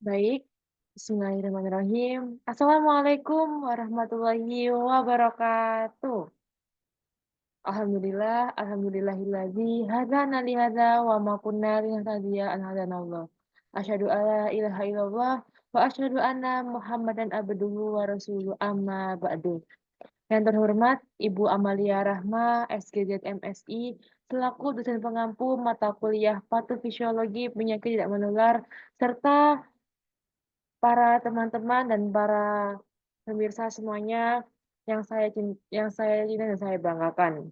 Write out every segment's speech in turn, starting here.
Baik, bismillahirrahmanirrahim. Assalamualaikum warahmatullahi wabarakatuh. Alhamdulillah, alhamdulillahilladzi hadana li hadza wa ma kunna linahtadiya an hadanallah. Asyhadu alla ilaha illallah wa asyhadu anna Muhammadan abduhu wa rasuluh amma ba'du. Yang terhormat Ibu Amalia Rahma, SGZ MSI, selaku dosen pengampu mata kuliah Patofisiologi Penyakit Tidak Menular, serta para teman-teman dan para pemirsa semuanya yang saya cintai dan saya banggakan.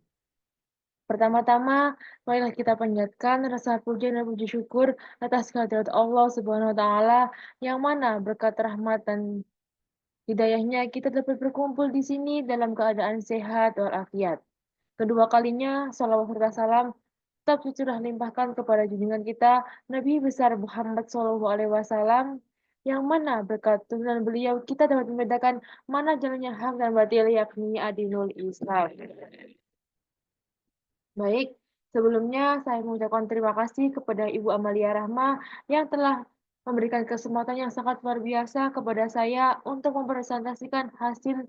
Pertama-tama, marilah kita panjatkan rasa puja dan puji syukur atas kehadirat Allah Subhanahu wa taala yang mana berkat rahmat dan hidayahnya kita dapat berkumpul di sini dalam keadaan sehat walafiat. Kedua kalinya, salawat serta salam tetap tercurah limpahkan kepada junjungan kita, Nabi besar Muhammad SAW, yang mana berkat tuntunan beliau kita dapat membedakan mana jalannya hak dan batil, yakni adinul Islam. Baik, sebelumnya saya mengucapkan terima kasih kepada Ibu Amalia Rahma yang telah memberikan kesempatan yang sangat luar biasa kepada saya untuk mempresentasikan hasil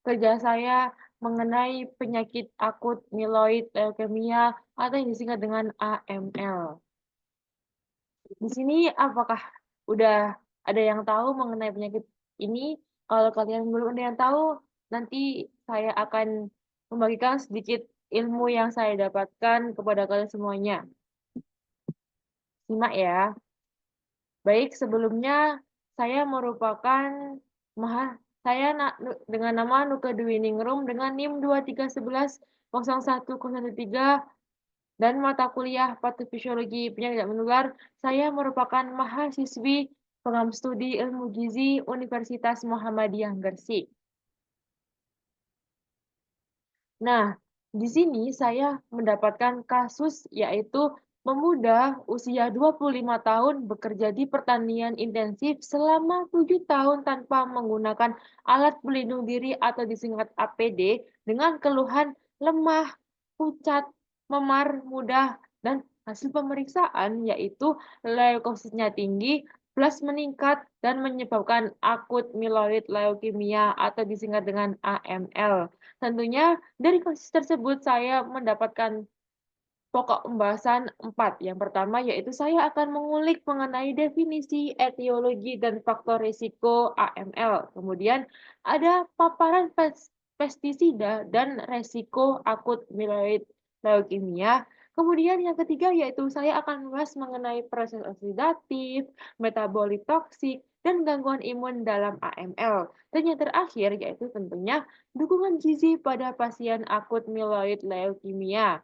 kerja saya mengenai penyakit akut mieloid leukemia atau yang disingkat dengan AML. Di sini apakah udah ada yang tahu mengenai penyakit ini? Kalau kalian belum ada yang tahu, nanti saya akan membagikan sedikit ilmu yang saya dapatkan kepada kalian semuanya. Simak ya. Baik, sebelumnya saya merupakan maha saya dengan nama Nuka Dwi Ningrum dengan NIM 231101013 dan mata kuliah Patofisiologi Penyakit Tidak Menular. Saya merupakan mahasiswi program studi Ilmu Gizi Universitas Muhammadiyah Gresik. Nah, di sini saya mendapatkan kasus yaitu pemuda usia 25 tahun bekerja di pertanian intensif selama 7 tahun tanpa menggunakan alat pelindung diri atau disingkat APD dengan keluhan lemah, pucat, memar mudah, dan hasil pemeriksaan yaitu leukositnya tinggi plus meningkat dan menyebabkan akut myeloid leukemia atau disingkat dengan AML. Tentunya dari kasus tersebut saya mendapatkan pokok pembahasan 4. Yang pertama yaitu saya akan mengulik mengenai definisi, etiologi, dan faktor risiko AML. Kemudian ada paparan pestisida dan resiko akut myeloid leukemia. Kemudian yang ketiga yaitu saya akan membahas mengenai proses oksidatif, metabolit toksik, dan gangguan imun dalam AML. Dan yang terakhir yaitu tentunya dukungan gizi pada pasien akut myeloid leukemia.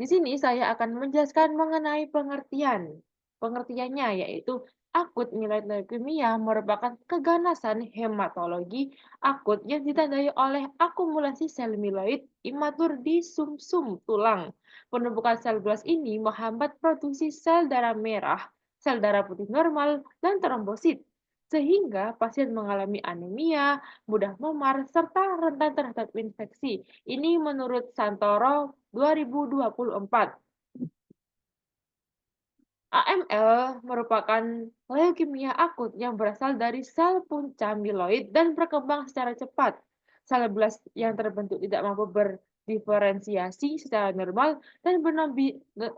Di sini saya akan menjelaskan mengenai pengertian. Pengertiannya yaitu akut myeloid leukemia merupakan keganasan hematologi akut yang ditandai oleh akumulasi sel myeloid imatur di sumsum tulang. Penumpukan sel belas ini menghambat produksi sel darah merah, sel darah putih normal, dan trombosit, sehingga pasien mengalami anemia, mudah memar, serta rentan terhadap infeksi. Ini menurut Santoro 2024. AML merupakan leukemia akut yang berasal dari sel punca mieloid dan berkembang secara cepat. Sel belas yang terbentuk tidak mampu berdiferensiasi secara normal dan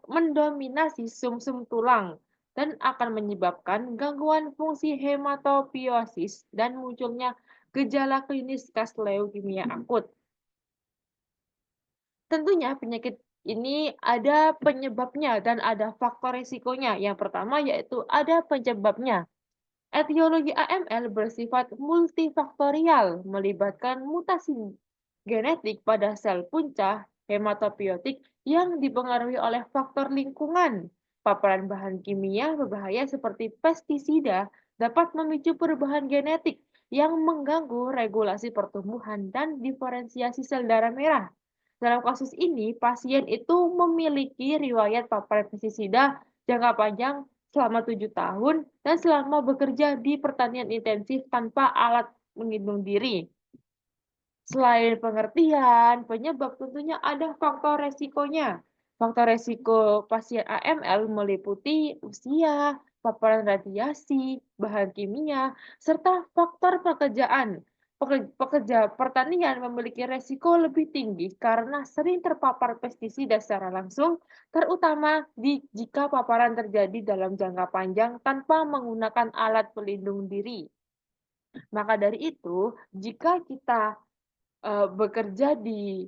mendominasi sumsum tulang dan akan menyebabkan gangguan fungsi hematopoiesis dan munculnya gejala klinis khas leukemia akut. Tentunya penyakit ini ada penyebabnya dan ada faktor risikonya. Yang pertama yaitu ada penyebabnya. Etiologi AML bersifat multifaktorial, melibatkan mutasi genetik pada sel punca hematopoietik yang dipengaruhi oleh faktor lingkungan. Paparan bahan kimia berbahaya seperti pestisida dapat memicu perubahan genetik yang mengganggu regulasi pertumbuhan dan diferensiasi sel darah merah. Dalam kasus ini, pasien itu memiliki riwayat paparan pestisida jangka panjang selama 7 tahun dan selama bekerja di pertanian intensif tanpa alat pelindung diri. Selain pengertian, penyebab tentunya ada faktor resikonya. Faktor resiko pasien AML meliputi usia, paparan radiasi, bahan kimia, serta faktor pekerjaan. Pekerja pertanian memiliki resiko lebih tinggi karena sering terpapar pestisida secara langsung, terutama jika paparan terjadi dalam jangka panjang tanpa menggunakan alat pelindung diri. Maka dari itu, jika kita bekerja di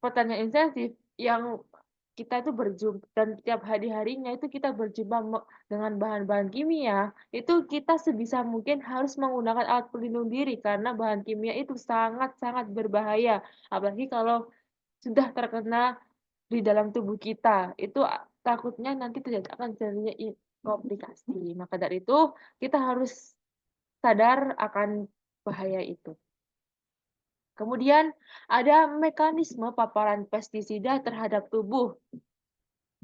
pertanian intensif yang kita itu dan tiap hari-harinya itu kita berjumpa dengan bahan-bahan kimia, itu kita sebisa mungkin harus menggunakan alat pelindung diri karena bahan kimia itu sangat-sangat berbahaya. Apalagi kalau sudah terkena di dalam tubuh kita, itu takutnya nanti akan terjadinya komplikasi. Maka dari itu, kita harus sadar akan bahaya itu. Kemudian ada mekanisme paparan pestisida terhadap tubuh.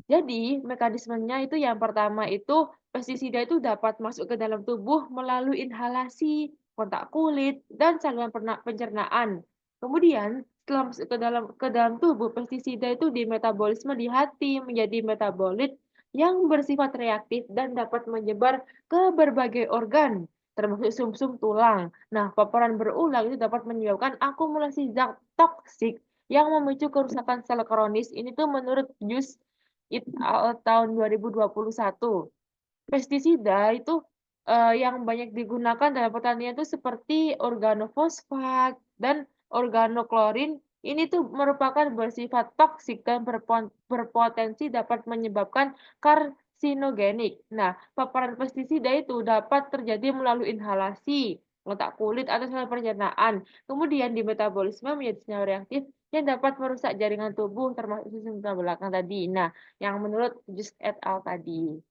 Jadi, mekanismenya itu yang pertama itu pestisida itu dapat masuk ke dalam tubuh melalui inhalasi, kontak kulit, dan saluran pencernaan. Kemudian, setelah masuk ke dalam tubuh, pestisida itu dimetabolisme di hati menjadi metabolit yang bersifat reaktif dan dapat menyebar ke berbagai organ, termasuk sumsum tulang. Nah, paparan berulang itu dapat menyebabkan akumulasi zat toksik yang memicu kerusakan sel kronis. Ini tuh menurut tahun 2021. Pestisida itu, yang banyak digunakan dalam pertanian itu seperti organofosfat dan organoklorin, ini tuh merupakan bersifat toksik dan berpotensi dapat menyebabkan karsinogenik. Nah, paparan pestisida itu dapat terjadi melalui inhalasi, kontak kulit, atau saluran pencernaan. Kemudian di metabolisme menjadi senyawa reaktif yang dapat merusak jaringan tubuh termasuk sistem tulang belakang tadi. Nah, yang menurut Just et al. Tadi.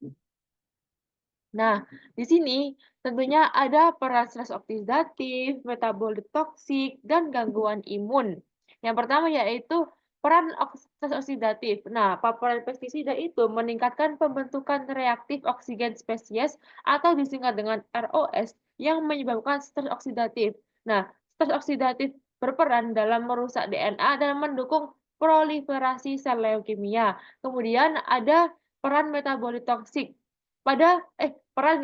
Nah, di sini tentunya ada peran stres oksidatif, metabolit toksik, dan gangguan imun. Yang pertama yaitu peran stres oksidatif. Nah, paparan pestisida itu meningkatkan pembentukan reaktif oksigen spesies atau disingkat dengan ROS yang menyebabkan stres oksidatif. Nah, stres oksidatif berperan dalam merusak DNA dan mendukung proliferasi sel leukemia. Kemudian ada peran metabolit toksik pada peran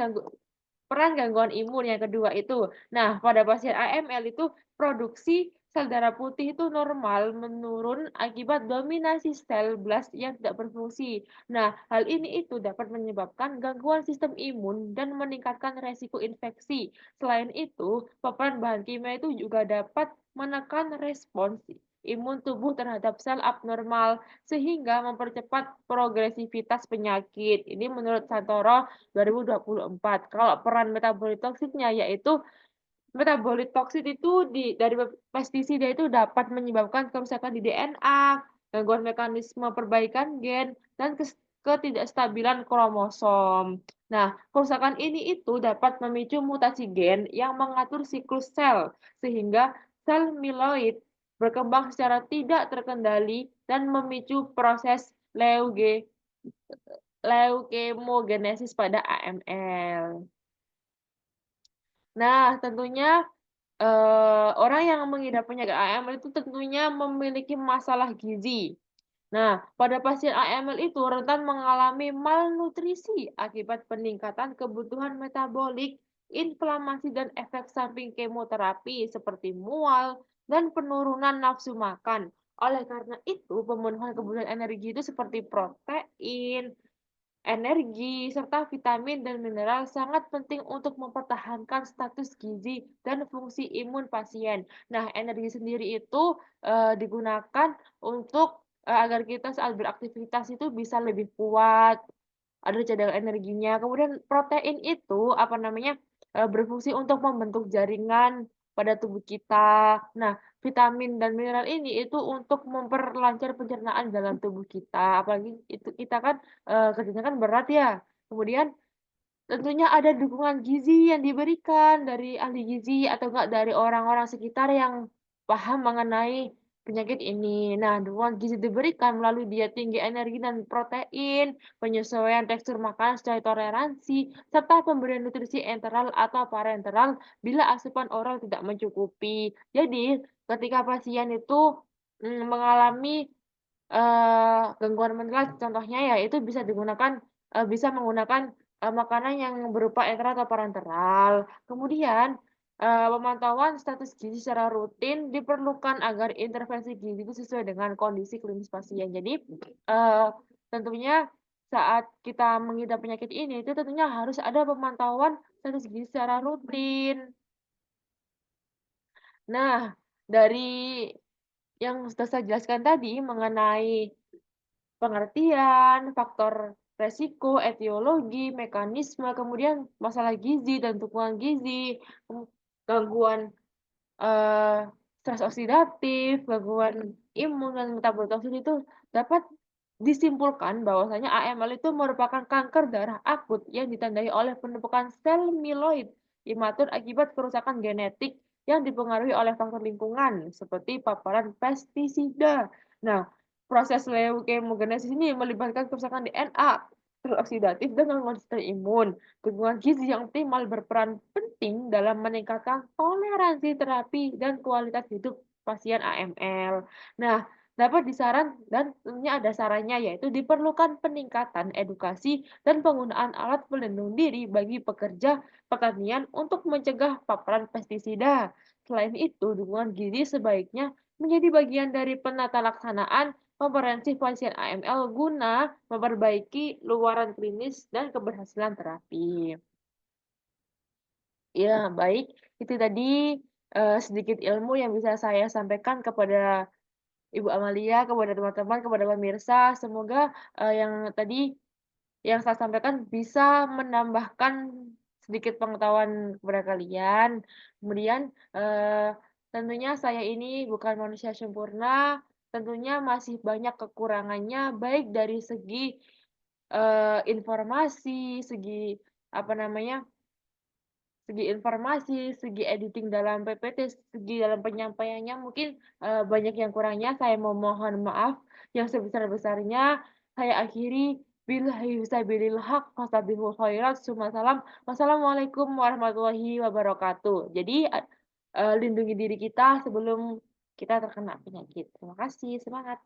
gangguan imun yang kedua itu. Nah, pada pasien AML itu produksi sel darah putih itu normal menurun akibat dominasi sel blast yang tidak berfungsi. Nah, hal ini itu dapat menyebabkan gangguan sistem imun dan meningkatkan resiko infeksi. Selain itu, paparan bahan kimia itu juga dapat menekan respons imun tubuh terhadap sel abnormal sehingga mempercepat progresivitas penyakit. Ini menurut Santoro 2024. Kalau peran metabolit toksiknya yaitu metabolit toksit itu dari pestisida itu dapat menyebabkan kerusakan di DNA, gangguan mekanisme perbaikan gen, dan ketidakstabilan kromosom. Nah, kerusakan ini itu dapat memicu mutasi gen yang mengatur siklus sel, sehingga sel mieloid berkembang secara tidak terkendali dan memicu proses leukemogenesis pada AML. Nah, tentunya orang yang mengidap penyakit AML itu tentunya memiliki masalah gizi. Nah, pada pasien AML itu rentan mengalami malnutrisi akibat peningkatan kebutuhan metabolik, inflamasi, dan efek samping kemoterapi seperti mual dan penurunan nafsu makan. Oleh karena itu, pemenuhan kebutuhan energi itu seperti protein, energi, serta vitamin dan mineral sangat penting untuk mempertahankan status gizi dan fungsi imun pasien. Nah, energi sendiri itu digunakan untuk agar kita saat beraktivitas itu bisa lebih kuat, ada cadangan energinya. Kemudian protein itu apa namanya berfungsi untuk membentuk jaringan pada tubuh kita. Nah, vitamin dan mineral ini itu untuk memperlancar pencernaan dalam tubuh kita. Apalagi itu kita kan kerjanya kan berat ya. Kemudian tentunya ada dukungan gizi yang diberikan dari ahli gizi atau enggak dari orang-orang sekitar yang paham mengenai penyakit ini. Nah, dukungan gizi diberikan melalui diet tinggi energi dan protein, penyesuaian tekstur makanan sesuai toleransi, serta pemberian nutrisi enteral atau parenteral bila asupan oral tidak mencukupi. Jadi, ketika pasien itu mengalami gangguan mental contohnya ya itu bisa menggunakan, makanan yang berupa enteral atau parenteral. Kemudian, pemantauan status gizi secara rutin diperlukan agar intervensi gizi itu sesuai dengan kondisi klinis pasien. Jadi, tentunya saat kita mengidap penyakit ini itu tentunya harus ada pemantauan status gizi secara rutin. Nah, dari yang sudah saya jelaskan tadi mengenai pengertian, faktor resiko, etiologi, mekanisme, kemudian masalah gizi dan dukungan gizi, gangguan, eee, stres oksidatif, gangguan imun dan metabolisme itu dapat disimpulkan bahwasanya AML itu merupakan kanker darah akut yang ditandai oleh penumpukan sel mieloid imatur akibat kerusakan genetik yang dipengaruhi oleh faktor lingkungan seperti paparan pestisida. Nah, proses leukemogenesis ini melibatkan kerusakan DNA, sel oksidatif, dan gangguan sistem imun. Dukungan gizi yang optimal berperan penting dalam meningkatkan toleransi terapi dan kualitas hidup pasien AML. Nah, dapat disaran dan tentunya ada sarannya, yaitu diperlukan peningkatan edukasi dan penggunaan alat pelindung diri bagi pekerja pertanian untuk mencegah paparan pestisida. Selain itu, dukungan gizi sebaiknya menjadi bagian dari penata laksanaan komprehensif pasien AML guna memperbaiki luaran klinis dan keberhasilan terapi. Ya, baik. Itu tadi, sedikit ilmu yang bisa saya sampaikan kepada Ibu Amalia, kepada teman-teman, kepada pemirsa. Semoga, yang tadi yang saya sampaikan bisa menambahkan sedikit pengetahuan kepada kalian. Kemudian, tentunya saya ini bukan manusia sempurna, tentunya masih banyak kekurangannya, baik dari segi, informasi, segi, apa namanya, segi informasi, segi editing dalam PPT, segi dalam penyampaiannya mungkin, banyak yang kurangnya, saya memohon maaf yang sebesar-besarnya. Saya akhiri, billahi fisabilil haq, fastabiqul khairat, summa salam. Wassalamualaikum warahmatullahi wabarakatuh. Jadi, lindungi diri kita sebelum kita terkena penyakit. Terima kasih, semangat.